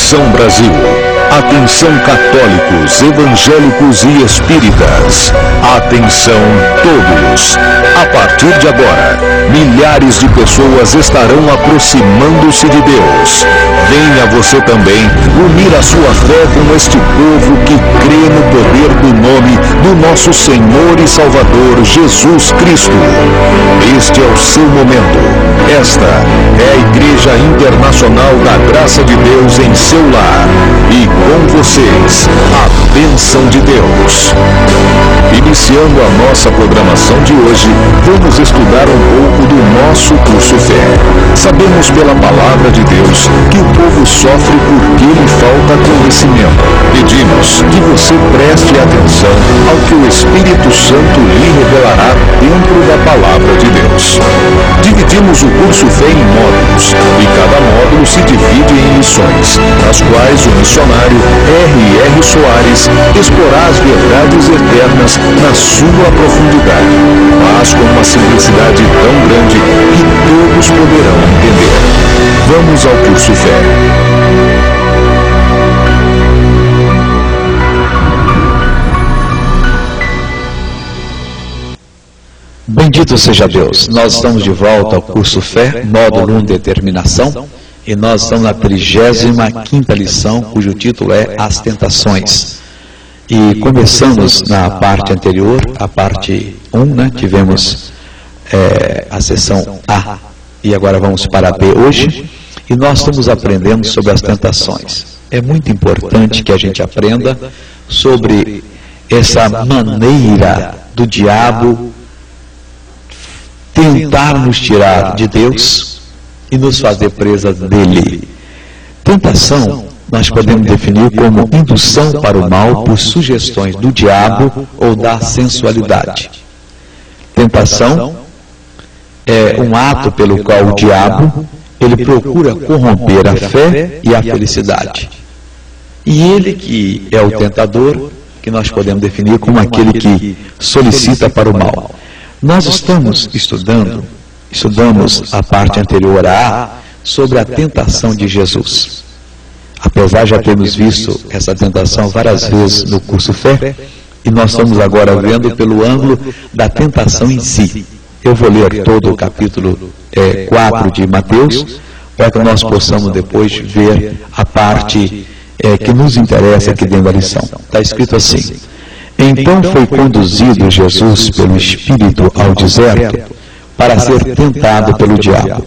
Atenção Brasil, atenção católicos, evangélicos e espíritas, atenção todos. A partir de agora, milhares de pessoas estarão aproximando-se de Deus. Venha você também unir a sua fé com este povo que crê no poder do nome do nosso Senhor e Salvador Jesus Cristo. Este é o seu momento. Esta é a Igreja Internacional da Graça de Deus em seu lar. E com vocês, a bênção de Deus. Iniciando a nossa programação de hoje, vamos estudar um pouco do nosso curso Fé. Sabemos pela palavra de Deus que o povo sofre porque lhe falta conhecimento. Pedimos que você preste atenção ao que o Espírito Santo lhe revelará dentro da palavra de Deus. Dividimos o curso Fé em módulos, e cada módulo se divide em lições, nas quais o missionário R.R. Soares exporá as verdades eternas na sua profundidade, mas com uma simplicidade tão grande que todos poderão entender. Vamos ao curso Fé. Bendito seja Deus. Nós estamos de volta ao curso Fé, módulo 1, Determinação, e nós estamos na 35ª lição, cujo título é As Tentações. E começamos na parte anterior, a parte 1, tivemos a sessão A, e agora vamos para a B hoje, e nós estamos aprendendo sobre as tentações. É muito importante que a gente aprenda sobre essa maneira do diabo tentar nos tirar de Deus e nos fazer presas dele. Tentação nós podemos definir como indução para o mal por sugestões do diabo ou da sensualidade. Tentação é um ato pelo qual o diabo ele procura corromper a fé e a felicidade. E ele que é o tentador, que nós podemos definir como aquele que solicita para o mal. Nós estamos estudamos a parte anterior a A, sobre a tentação de Jesus. Apesar de já termos visto essa tentação várias vezes no curso Fé, e nós estamos agora vendo pelo ângulo da tentação em si. Eu vou ler todo o capítulo 4 de Mateus, para que nós possamos depois ver a parte que nos interessa aqui dentro da lição. Está escrito assim: Então foi conduzido Jesus pelo Espírito ao deserto para ser tentado pelo diabo.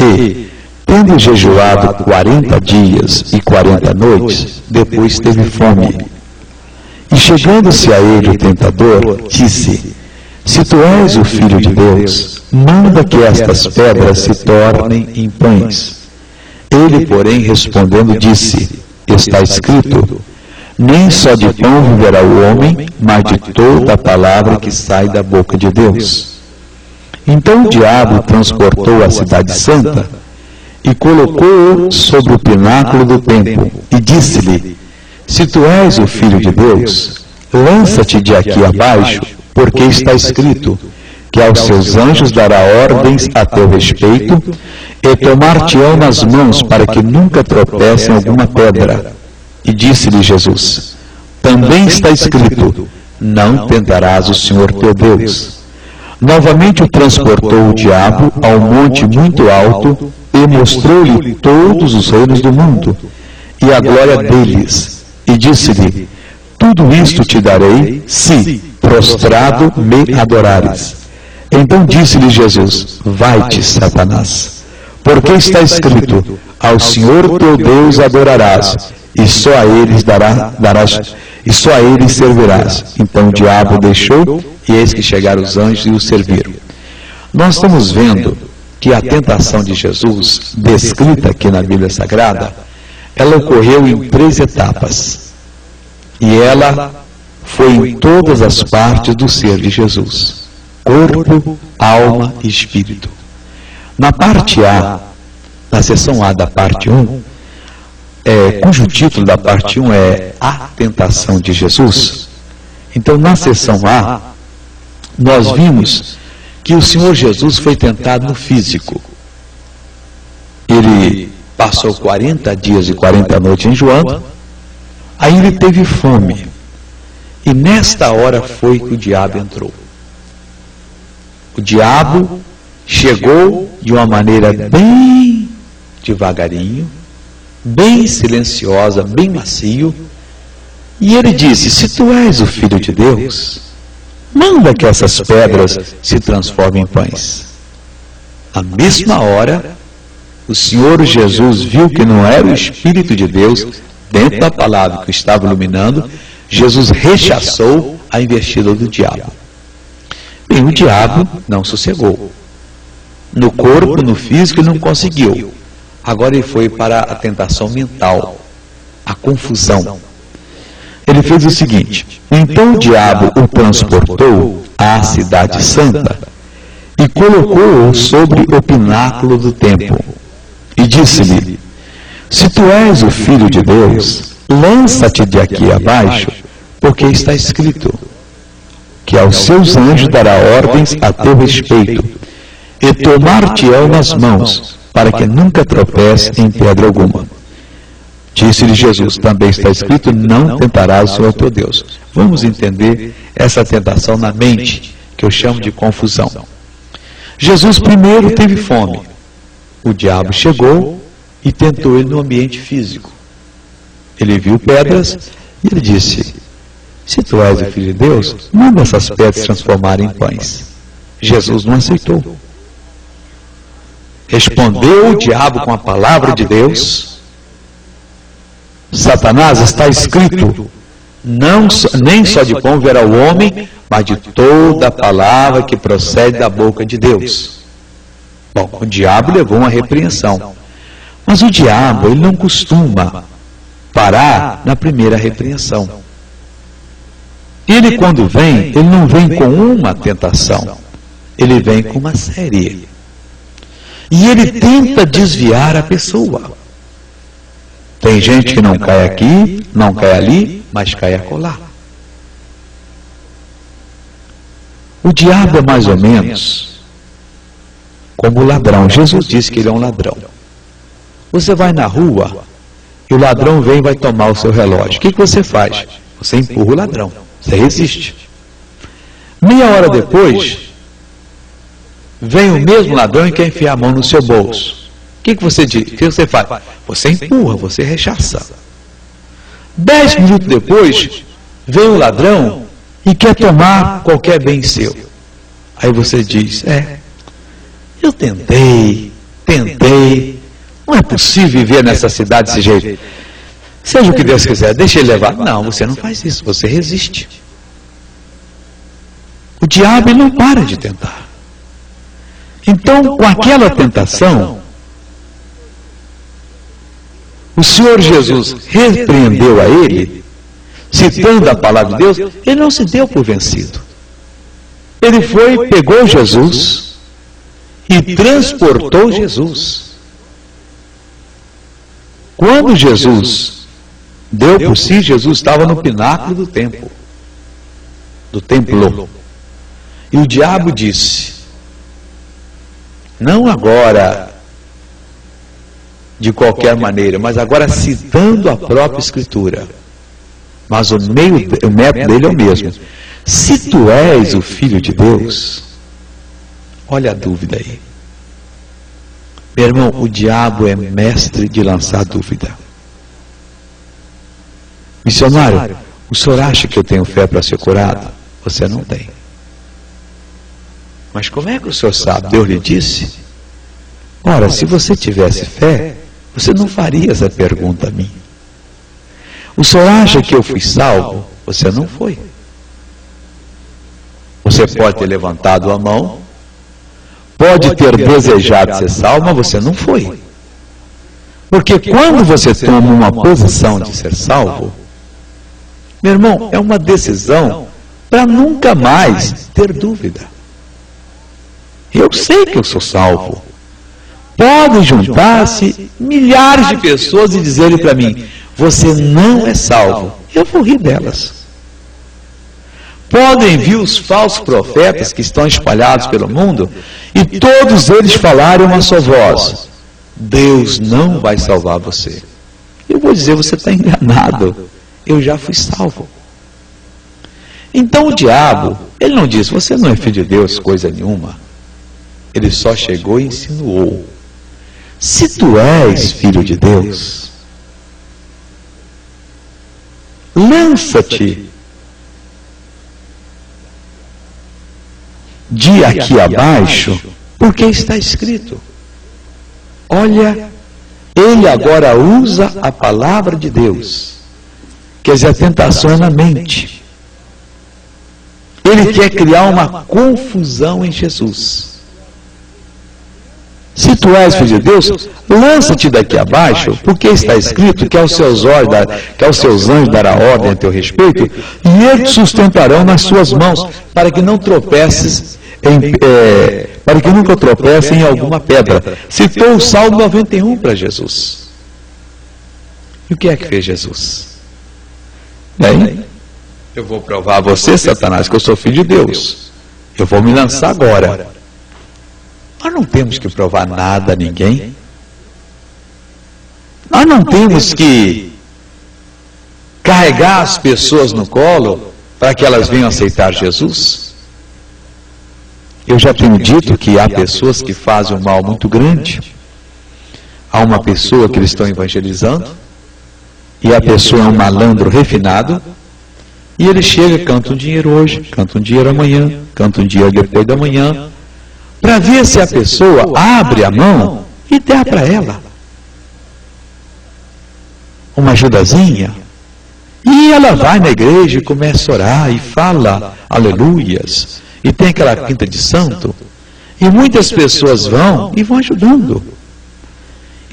E, tendo jejuado 40 dias e 40 noites, depois teve fome. E chegando-se a ele o tentador, disse: Se tu és o Filho de Deus, manda que estas pedras se tornem em pães. Ele, porém, respondendo, disse: Está escrito: Nem só de pão viverá o homem, mas de toda a palavra que sai da boca de Deus. Então o diabo transportou a cidade santa e colocou-o sobre o pináculo do templo e disse-lhe: Se tu és o Filho de Deus, lança-te de aqui abaixo, porque está escrito que aos seus anjos dará ordens a teu respeito e tomar-te-ão nas mãos para que nunca tropece em alguma pedra. E disse-lhe Jesus: Também está escrito: Não tentarás o Senhor teu Deus. Novamente o transportou o diabo ao monte muito alto e mostrou-lhe todos os reinos do mundo e a glória deles. E disse-lhe: Tudo isto te darei, se, prostrado, me adorares. Então disse-lhe Jesus: Vai-te, Satanás, porque está escrito: Ao Senhor teu Deus adorarás, e só a eles e só a eles servirás. Então o diabo deixou, e eis que chegaram os anjos e o serviram. Nós estamos vendo que a tentação de Jesus, descrita aqui na Bíblia Sagrada, ela ocorreu em 3 etapas. E ela foi em todas as partes do ser de Jesus: corpo, alma e espírito. Na parte A, na seção A da parte 1, cujo título da parte 1 é A Tentação de Jesus. Então, na seção A, nós vimos que o Senhor Jesus foi tentado no físico. Ele passou 40 dias e 40 noites enjoando, aí ele teve fome. E nesta hora foi que o diabo entrou. O diabo chegou de uma maneira bem devagarinho, bem silenciosa, bem macio, e ele disse: se tu és o Filho de Deus, manda que essas pedras se transformem em pães. Na mesma hora, o Senhor Jesus viu que não era o Espírito de Deus dentro da palavra que o estava iluminando. Jesus rechaçou a investida do diabo. Bem, o diabo não sossegou. No corpo, no físico, ele não conseguiu. Agora ele foi para a tentação mental, a confusão. Ele fez o seguinte: então o diabo o transportou à cidade santa e colocou-o sobre o pináculo do templo e disse-lhe: se tu és o Filho de Deus, lança-te de aqui abaixo, porque está escrito que aos seus anjos dará ordens a teu respeito, e tomar-te-ão nas mãos, para que nunca tropece em pedra alguma. Disse-lhe Jesus: também está escrito, não tentarás o Senhor teu Deus. Vamos entender essa tentação na mente, que eu chamo de confusão. Jesus primeiro teve fome. O diabo chegou e tentou ele no ambiente físico. Ele viu pedras e ele disse: se tu és o Filho de Deus, manda essas pedras se transformarem em pães. Jesus não aceitou. Respondeu o diabo com a palavra de Deus: Satanás, está escrito, nem só de pão viverá o homem, mas de toda a palavra que procede da boca de Deus. Bom, o diabo levou uma repreensão. Mas o diabo, ele não costuma parar na primeira repreensão. Ele, quando vem, ele não vem com uma tentação. Ele vem com uma série. E ele tenta desviar a pessoa. Tem gente que não cai aqui, não cai ali, mas cai acolá. O diabo é mais ou menos como o ladrão. Jesus disse que ele é um ladrão. Você vai na rua e o ladrão vem e vai tomar o seu relógio. O que você faz? Você empurra o ladrão. Você resiste. Meia hora depois, vem o mesmo ladrão e quer enfiar a mão no seu bolso. O que você diz? O que você faz? Você empurra, você rechaça. 10 minutos depois, vem o ladrão e quer tomar qualquer bem seu. Aí você diz: eu tentei, não é possível viver nessa cidade desse jeito. Seja o que Deus quiser, deixa ele levar. Não, você não faz isso, você resiste. O diabo, ele não para de tentar. Então, com aquela tentação, o Senhor Jesus repreendeu a ele, citando a palavra de Deus. Ele não se deu por vencido. Ele foi, pegou Jesus e transportou Jesus. Quando Jesus deu por si, Jesus estava no pináculo do templo. E o diabo disse: não agora de qualquer maneira, mas agora citando a própria Escritura. Mas o método dele é o mesmo. Se tu és o Filho de Deus, olha a dúvida aí. Meu irmão, o diabo é mestre de lançar dúvida. Missionário, o senhor acha que eu tenho fé para ser curado? Você não tem. Mas como é que o senhor sabe? Deus lhe disse? Ora, se você tivesse fé, você não faria essa pergunta a mim. O senhor acha que eu fui salvo? Você não foi. Você pode ter levantado a mão, pode ter desejado ser salvo, mas você não foi. Porque quando você toma uma posição de ser salvo, meu irmão, é uma decisão para nunca mais ter dúvida. Eu sei que eu sou salvo. Podem juntar-se milhares de pessoas e dizerem para mim: você não é salvo. Eu vou rir delas. Podem vir os falsos profetas que estão espalhados pelo mundo e todos eles falarem uma só voz: Deus não vai salvar você. Eu vou dizer, você está enganado. Eu já fui salvo. Então o diabo, ele não disse, você não é filho de Deus, coisa nenhuma. Ele só chegou e insinuou. Se tu és filho de Deus, lança-te de aqui abaixo, porque está escrito. Olha, ele agora usa a palavra de Deus. Quer dizer, a tentação é na mente. Ele quer criar uma confusão em Jesus. Se tu és filho de Deus, lança-te daqui abaixo, porque está escrito que aos seus anjos dará ordem a teu respeito, e eles te sustentarão nas suas mãos, para que não tropeces para que nunca tropece em alguma pedra. Citou o Salmo 91 para Jesus. E o que é que fez Jesus? Bem, eu vou provar a você, Satanás, que eu sou filho de Deus. Eu vou me lançar agora. Nós não temos que provar nada a ninguém. Nós não temos que carregar as pessoas no colo para que elas venham aceitar Jesus. Eu já tenho dito que há pessoas que fazem um mal muito grande. Há uma pessoa que eles estão evangelizando, e a pessoa é um malandro refinado, e ele chega, canta um dinheiro hoje, canta um dinheiro amanhã, canta um dinheiro depois da manhã, para ver se a pessoa abre a mão e dá para ela uma ajudazinha. E ela vai na igreja e começa a orar e fala aleluias, e tem aquela quinta de santo, e muitas pessoas vão e vão ajudando.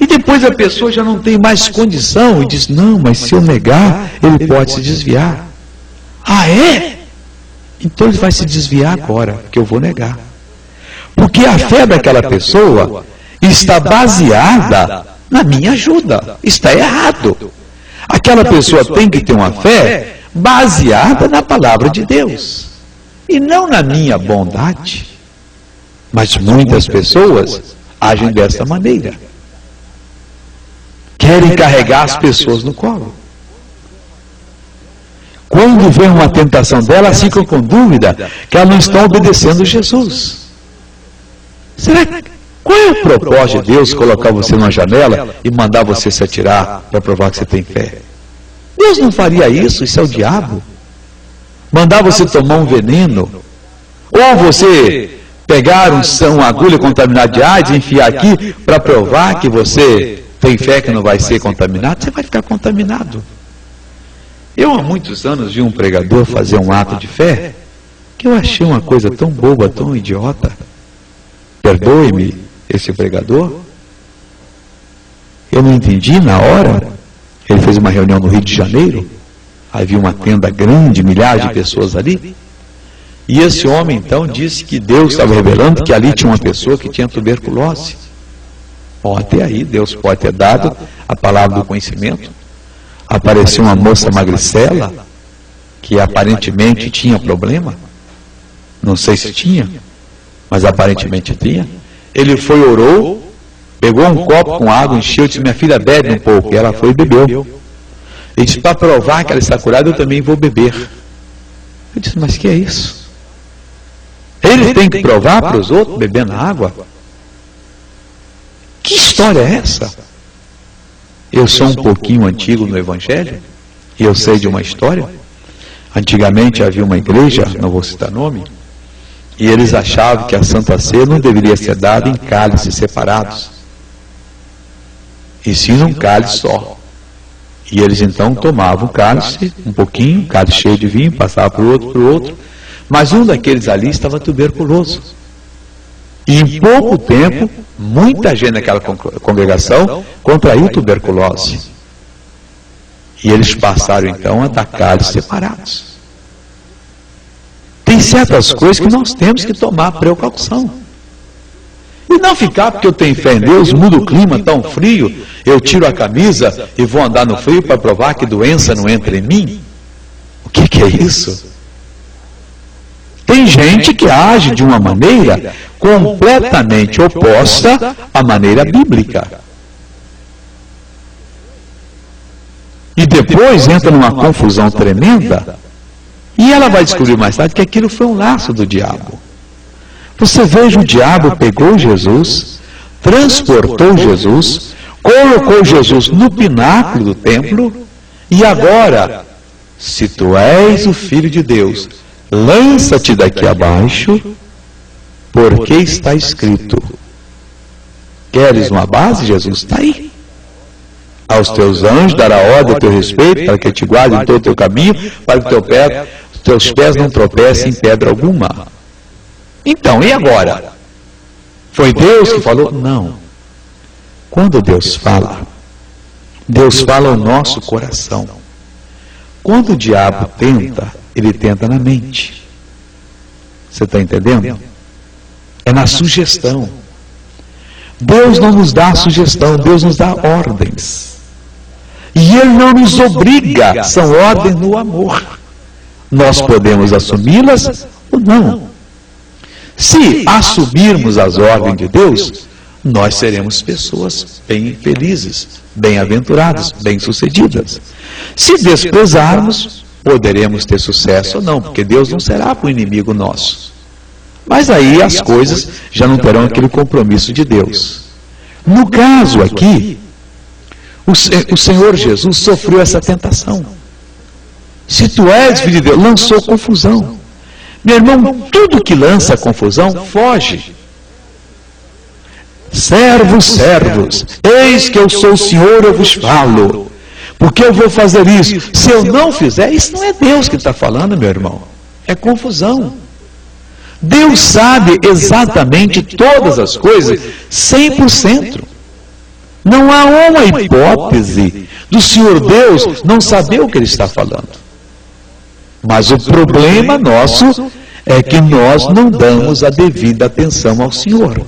E depois a pessoa já não tem mais condição e diz, não, mas se eu negar, ele pode se desviar. Ah, é? Então ele vai se desviar agora, que eu vou negar. Porque a fé daquela pessoa está baseada na minha ajuda. Está errado. Aquela pessoa tem que ter uma fé baseada na palavra de Deus, e não na minha bondade. Mas muitas pessoas agem dessa maneira. Querem carregar as pessoas no colo. Quando vem uma tentação dela, ficam com dúvida que elas não estão obedecendo Jesus. Será que, qual é o propósito de Deus colocar você numa janela e mandar você se atirar para provar que você tem fé? Deus não faria isso, isso é o diabo. Mandar você tomar um veneno, ou você pegar uma agulha contaminada de AIDS e enfiar aqui para provar que você tem fé que não vai ser contaminado, você vai ficar contaminado. Eu há muitos anos vi um pregador fazer um ato de fé que eu achei uma coisa tão boba, tão idiota. Perdoe-me, esse pregador. Eu não entendi na hora. Ele fez uma reunião no Rio de Janeiro. Havia uma tenda grande, milhares de pessoas ali. E esse homem então disse que Deus estava revelando que ali tinha uma pessoa que tinha tuberculose. Até aí Deus pode ter dado a palavra do conhecimento. Apareceu uma moça magricela que aparentemente tinha problema. Não sei se tinha, mas aparentemente tinha. Ele foi, orou, pegou um copo com água, encheu e disse, minha filha, bebe um pouco. E ela foi e bebeu. Ele disse, para provar que ela está curada, eu também vou beber. Eu disse, mas que é isso? Ele tem que provar para os outros, bebendo água? Que história é essa? Eu sou um pouquinho antigo no Evangelho, e eu sei de uma história. Antigamente havia uma igreja, não vou citar nome, e eles achavam que a Santa Ceia não deveria ser dada em cálices separados, e sim num cálice só. E eles então tomavam o cálice, um pouquinho, cálice cheio de vinho, passavam para o outro, mas um daqueles ali estava tuberculoso. E em pouco tempo, muita gente naquela congregação contraiu tuberculose. E eles passaram então a dar cálices separados. Tem certas coisas que nós temos que tomar precaução. E não ficar, porque eu tenho fé em Deus, muda o clima, tão frio, eu tiro a camisa e vou andar no frio para provar que doença não entra em mim. O que é isso? Tem gente que age de uma maneira completamente oposta à maneira bíblica. e depois entra numa confusão tremenda, e ela vai descobrir mais tarde que aquilo foi um laço do diabo. Você veja, o diabo pegou Jesus, transportou Jesus, colocou Jesus no pináculo do templo, e agora, se tu és o Filho de Deus, lança-te daqui abaixo, porque está escrito. Queres uma base? Jesus está aí. Aos teus anjos dará ordem a teu respeito, para que te guardem em todo o teu caminho, para que teus pés não tropecem em pedra alguma. Então, e agora? Foi Deus que falou? Não. Quando Deus fala ao nosso coração. Quando o diabo tenta, ele tenta na mente. Você está entendendo? É na sugestão. Deus não nos dá sugestão, Deus nos dá ordens. E Ele não nos obriga, são ordens no amor. Nós podemos assumi-las ou não. Se assumirmos as ordens de Deus, nós seremos pessoas bem felizes, bem-aventuradas, bem-sucedidas. Se desprezarmos, poderemos ter sucesso ou não, porque Deus não será para o inimigo nosso. Mas aí as coisas já não terão aquele compromisso de Deus. No caso aqui, o Senhor Jesus sofreu essa tentação. Se tu és filho de Deus, lançou confusão. Meu irmão, tudo que lança confusão, foge. Servos, eis que eu sou o Senhor, eu vos falo. Porque eu vou fazer isso. Se eu não fizer, isso não é Deus que está falando, meu irmão. É confusão. Deus sabe exatamente todas as coisas, 100%. Não há uma hipótese do Senhor Deus não saber o que Ele está falando. Mas o problema nosso é que nós não damos a devida atenção ao Senhor.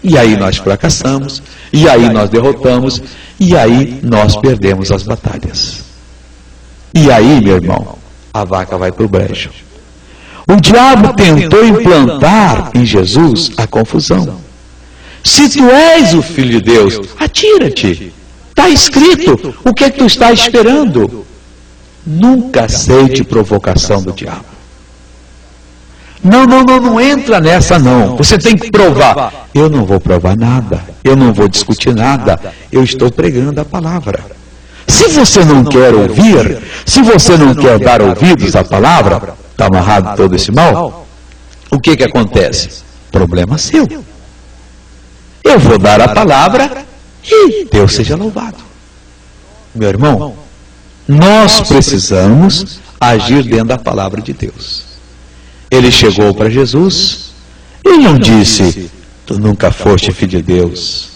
E aí nós fracassamos, e aí nós derrotamos, e aí nós perdemos as batalhas. E aí, meu irmão, a vaca vai para o brejo. O diabo tentou implantar em Jesus a confusão. Se tu és o Filho de Deus, atira-te. Está escrito. O que é que tu está esperando? Nunca aceite provocação do diabo. Não entra nessa não. Você tem que provar. Eu não vou provar nada. Eu não vou discutir nada. Eu estou pregando a palavra. Se você não quer ouvir, se você não quer dar ouvidos à palavra, está amarrado todo esse mal, o que acontece? Problema seu. Eu vou dar a palavra e Deus seja louvado. Meu irmão, nós precisamos agir dentro da palavra de Deus. Ele chegou para Jesus e não disse: tu nunca foste filho de Deus.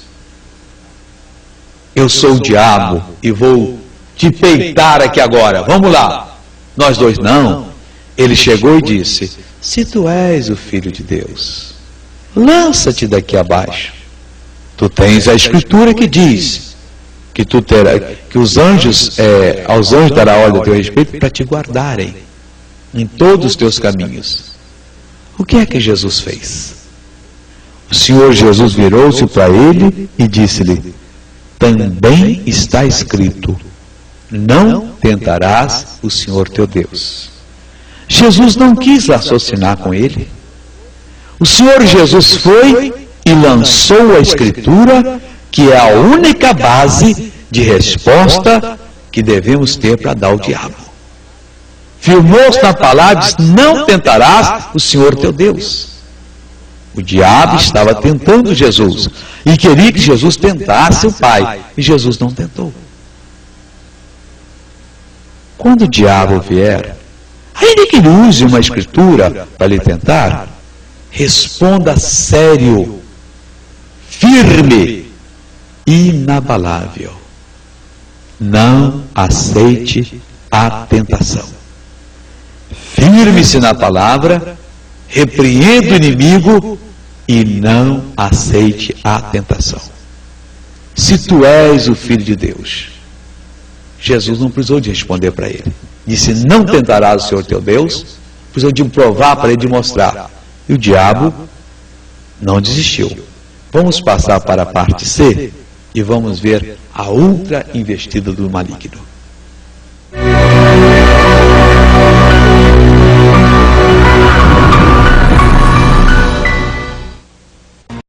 Eu sou o diabo e vou te peitar aqui agora. Vamos lá. Nós dois não. Ele chegou e disse: se tu és o Filho de Deus, lança-te daqui abaixo. Tu tens a Escritura que diz que tu terá, que os anjos, aos anjos dará ordem a teu respeito para te guardarem em todos os teus caminhos. O que é que Jesus fez? O Senhor Jesus virou-se para ele e disse-lhe: também está escrito, não tentarás o Senhor teu Deus. Jesus não quis raciocinar com ele. O Senhor Jesus foi e lançou a Escritura, que é a única base de resposta que devemos ter para dar ao diabo. Firmou-se na palavra e disse: não tentarás o Senhor teu Deus. O diabo estava tentando Jesus e queria que Jesus tentasse o Pai, e Jesus não tentou. Quando o diabo vier, ainda que ele use uma Escritura para lhe tentar, responda sério, firme, inabalável. Não aceite a tentação. Firme-se na palavra, repreenda o inimigo e não aceite a tentação. Se tu és o Filho de Deus, Jesus não precisou de responder para ele. Disse: não tentarás o Senhor teu Deus. Precisou de provar para ele, de mostrar. E o diabo não desistiu. Vamos passar para a parte C e vamos ver a outra investida do maligno.